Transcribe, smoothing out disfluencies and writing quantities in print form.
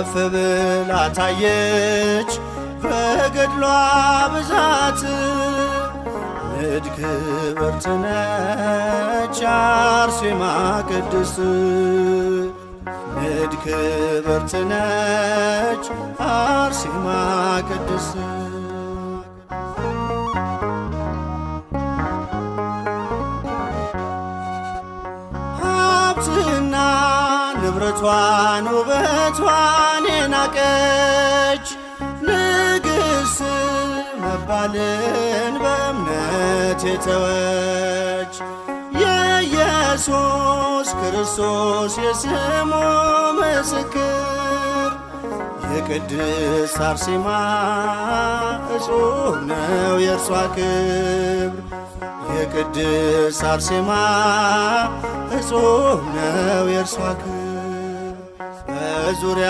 ከፍ ብላ ታየች በገድሏ ብዛት። ንድ ክብርት ነች አርሴማ ቅድስት፣ ንድ ክብርት ነች አርሴማ ቅድስት። ሀብትና ንብረቷን ውበቷን የናቀች ንግሥት መባልን በእምነት የተወች የኢየሱስ ክርስቶስ የስሙ ምስክር የቅድስት አርሴማ እጹብ ነው የእርሷ ክብር። የቅድስት አርሴማ እጹብ ነው የእርሷ ክብር። በዙሪያ